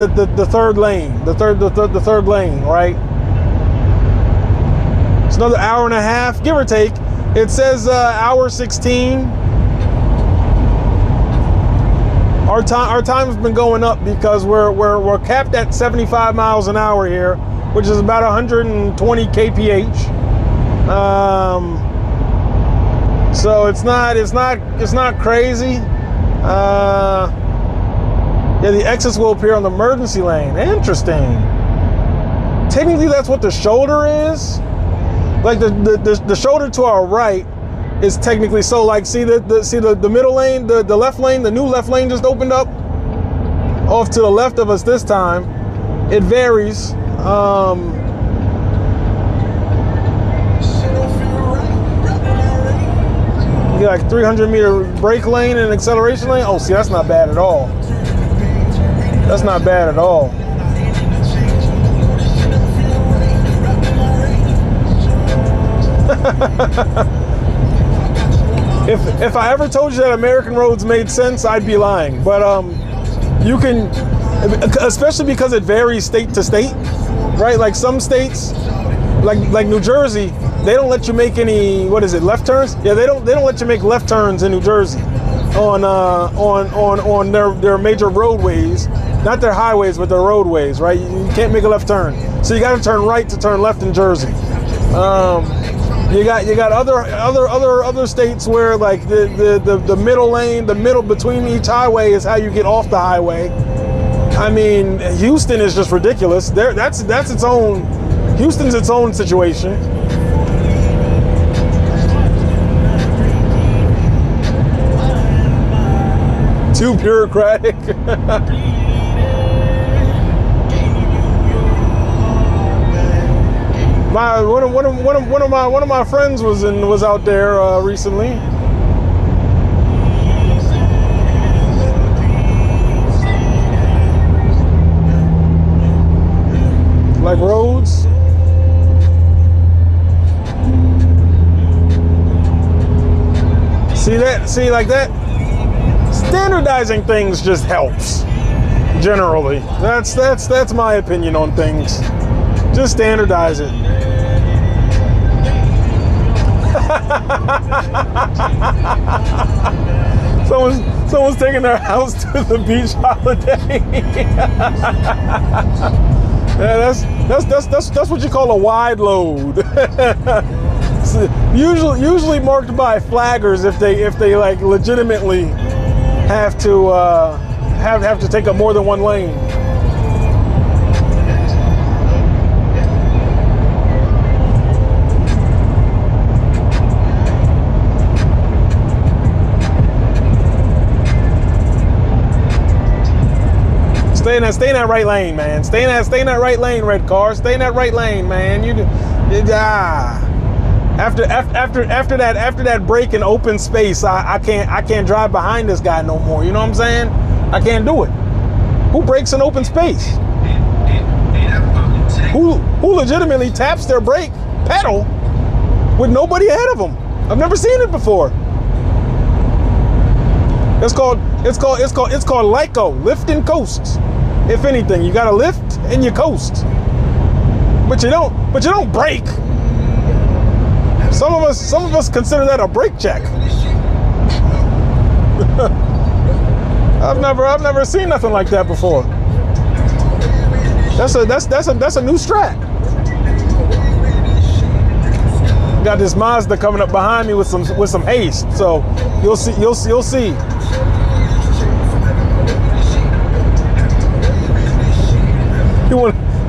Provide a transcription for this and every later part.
the third lane, the third lane, right? It's another hour and a half, give or take. It says hour 16. Our time's been going up because we're capped at 75 miles an hour here, which is about 120 kph. So it's not crazy. Yeah, the exits will appear on the emergency lane. Interesting. Technically, that's what the shoulder is. Like the shoulder to our right is technically, so like see the middle lane, the left lane, the new left lane just opened up off to the left of us this time. It varies. You got like 300-meter brake lane and acceleration lane. Oh, see, that's not bad at all. That's not bad at all. If I ever told you that American roads made sense, I'd be lying. But you can, especially because it varies state to state, right? Like some states, like New Jersey, they don't let you make any, what is it, left turns? Yeah, they don't let you make left turns in New Jersey on their major roadways, not their highways, but their roadways, right? You can't make a left turn, so you got to turn right to turn left in Jersey. You got other states where like the middle lane, the middle between each highway is how you get off the highway. I mean, Houston is just ridiculous. That's its own. Houston's its own situation. Too bureaucratic. One of my friends was out there recently. Like roads. See like that? Standardizing things just helps. Generally. That's my opinion on things. Just standardize it. Someone's taking their house to the beach holiday. Yeah, that's what you call a wide load. usually marked by flaggers if they like legitimately have to take up more than one lane. Stay in that right lane, man. Stay in that right lane, red car. Stay in that right lane, man. After that break in open space, I can't drive behind this guy no more. You know what I'm saying? I can't do it. Who breaks in open space? Who legitimately taps their brake pedal with nobody ahead of them? I've never seen it before. It's called LICO, lift and coast. If anything, you gotta lift and you coast. But you don't brake. Some of us consider that a brake check. I've never seen nothing like that before. That's a new strat. Got this Mazda coming up behind me with some haste, so you'll see.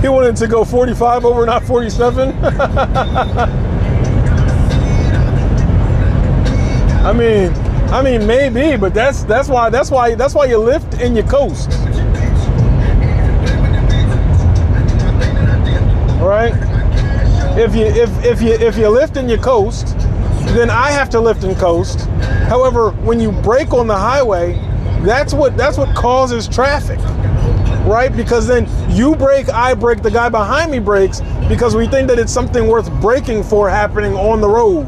He wanted to go 45 over, not 47. I mean maybe, but that's why you lift and you coast. All right? If you lift and you coast, then I have to lift and coast. However, when you brake on the highway, that's what causes traffic. Right? Because then you brake, I brake, the guy behind me brakes because we think that it's something worth braking for happening on the road.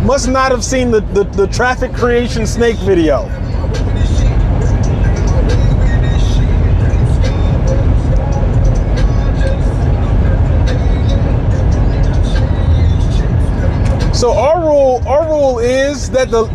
Must not have seen the traffic creation snake video. rule is that the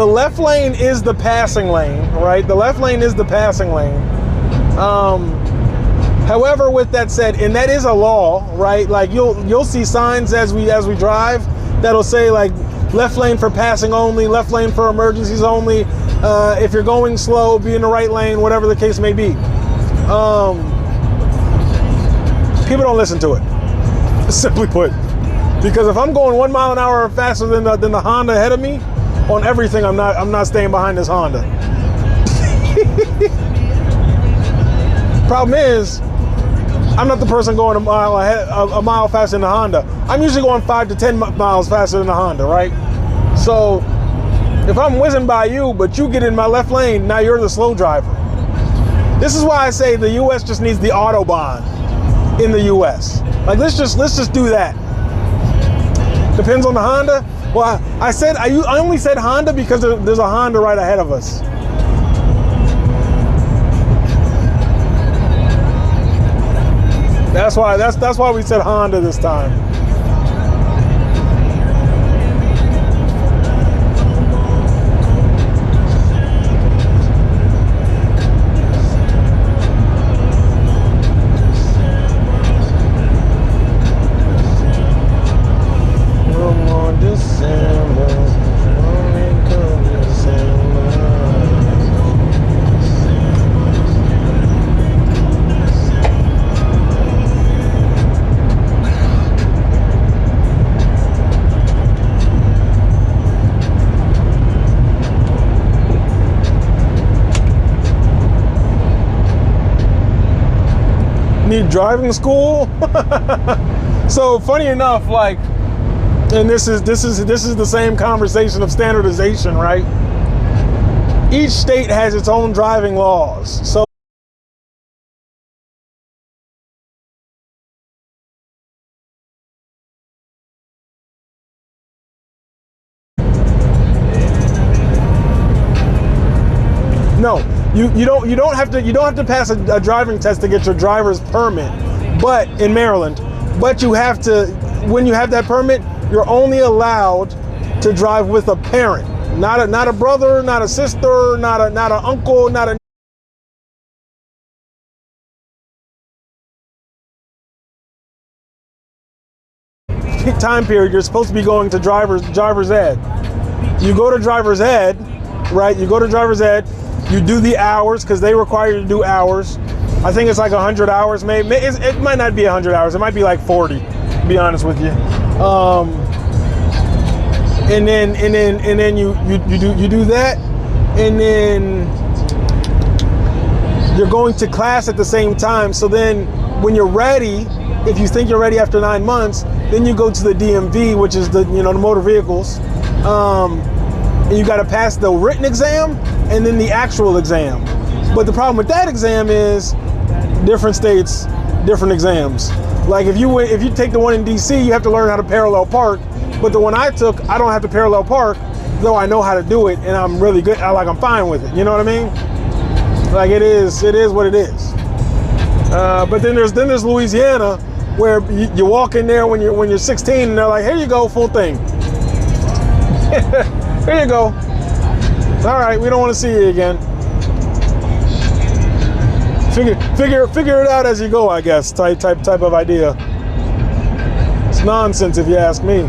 left lane is the passing lane, right? The left lane is the passing lane. However, with that said, and that is a law, right? Like you'll see signs as we drive that'll say like left lane for passing only, left lane for emergencies only. If you're going slow, be in the right lane, whatever the case may be. People don't listen to it, simply put. Because if I'm going 1 mile an hour faster than the Honda ahead of me, on everything, I'm not staying behind this Honda. Problem is, I'm not the person going a mile faster than the Honda. I'm usually going 5 to 10 miles faster than the Honda, right? So if I'm whizzing by you, but you get in my left lane, now you're the slow driver. This is why I say the U.S. just needs the Autobahn in the U.S. Like let's just do that. Depends on the Honda. Well, I only said Honda because there's a Honda right ahead of us. That's why we said Honda this time. Need driving school. So funny enough, like, and this is the same conversation of standardization, right? Each state has its own driving laws. So no, you don't have to pass a driving test to get your driver's permit, but in Maryland, but you have to, when you have that permit, you're only allowed to drive with a parent, not a brother, not a sister, not an uncle, not a time period. You're supposed to be going to driver's ed. You go to driver's ed, right? You go to driver's ed. You do the hours because they require you to do hours. I think it's like 100 hours, maybe. It might not be 100 hours. It might be like 40, to be honest with you. And then you do that, and then you're going to class at the same time. So then when you're ready, if you think you're ready after 9 months, then you go to the DMV, which is the motor vehicles. And you got to pass the written exam and then the actual exam. But the problem with that exam is different states, different exams. Like if you take the one in DC, you have to learn how to parallel park. But the one I took, I don't have to parallel park, though I know how to do it, and I'm really good. I'm fine with it. You know what I mean? Like it is what it is. But then there's Louisiana, where you walk in there when you're 16, and they're like, here you go, full thing. Here you go. All right, we don't want to see you again. Figure it out as you go, I guess. Type of idea. It's nonsense if you ask me.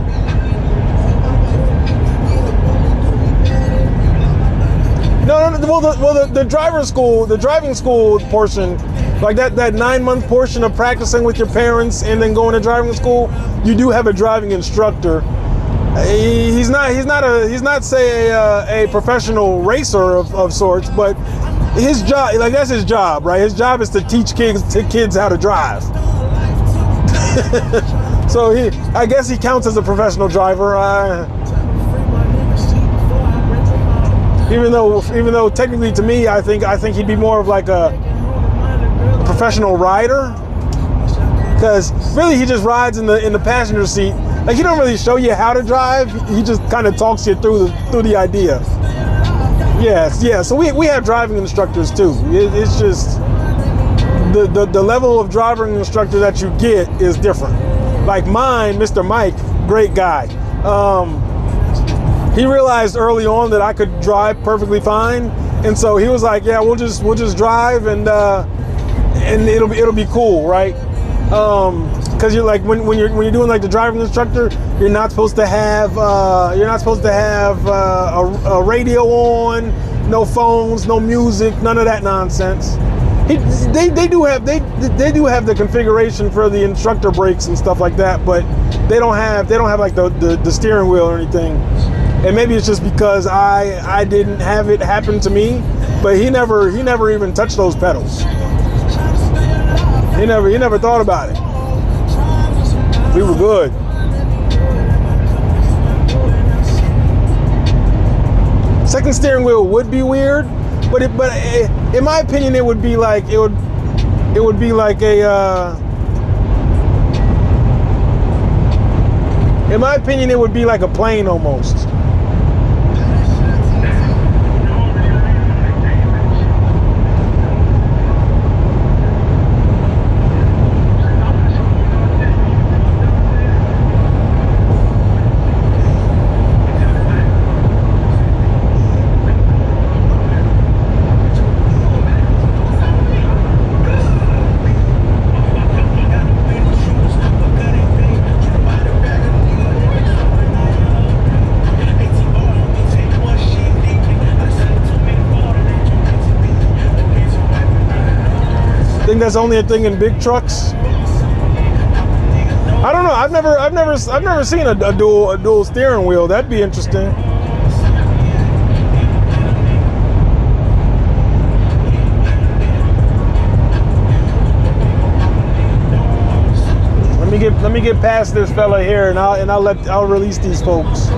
No. Well, the driving school portion, like that 9-month portion of practicing with your parents and then going to driving school, you do have a driving instructor. He's not say a professional racer of sorts, but his job, like that's his job, right? His job is to teach kids how to drive. So I guess he counts as a professional driver. Even though technically to me, I think he'd be more of like a professional rider, because really he just rides in the passenger seat. Like he don't really show you how to drive. He just kind of talks you through the idea. Yeah. So we have driving instructors too. It's just the level of driving instructor that you get is different. Like mine, Mr. Mike, great guy. He realized early on that I could drive perfectly fine, and so he was like, "Yeah, we'll just drive, and it'll be cool, right?" Because you're like when you're doing like the driving instructor, you're not supposed to have a radio on, no phones, no music, none of that nonsense. They do have the configuration for the instructor brakes and stuff like that, but they don't have like the steering wheel or anything. And maybe it's just because I didn't have it happen to me, but he never even touched those pedals. He never thought about it. We were good. Second steering wheel would be weird, but in my opinion, it would be like a in my opinion, it would be like a plane almost. I think that's only a thing in big trucks. I don't know. I've never seen a dual steering wheel. That'd be interesting. Let me get past this fella here, and I'll release these folks.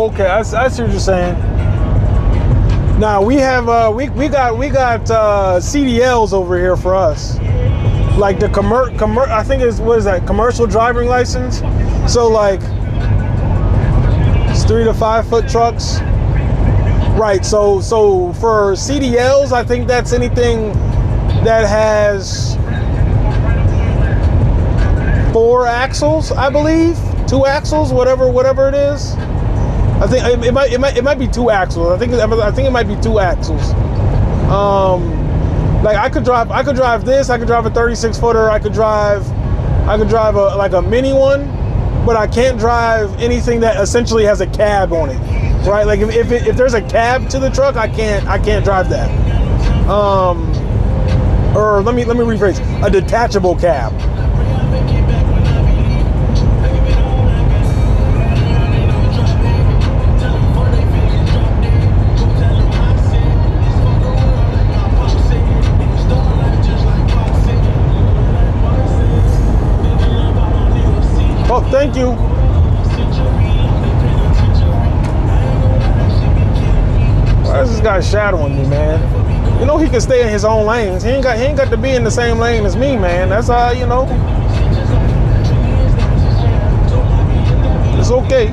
Okay, I see what you're saying. Now we have we got CDLs over here for us, like the I think what is that, commercial driving license? So like it's 3 to 5 foot trucks, right? So for CDLs, I think that's anything that has 4 axles, I believe, 2 axles, whatever it is. I think it might be 2 axles. I think it might be 2 axles. Like I could drive this. I could drive a 36 footer. I could drive a mini one, but I can't drive anything that essentially has a cab on it, right? Like if there's a cab to the truck, I can't drive that. Or let me rephrase, a detachable cab. Oh, thank you. Why is this guy shadowing me, man? You know he can stay in his own lanes. He ain't got to be in the same lane as me, man. That's how, you know. It's okay.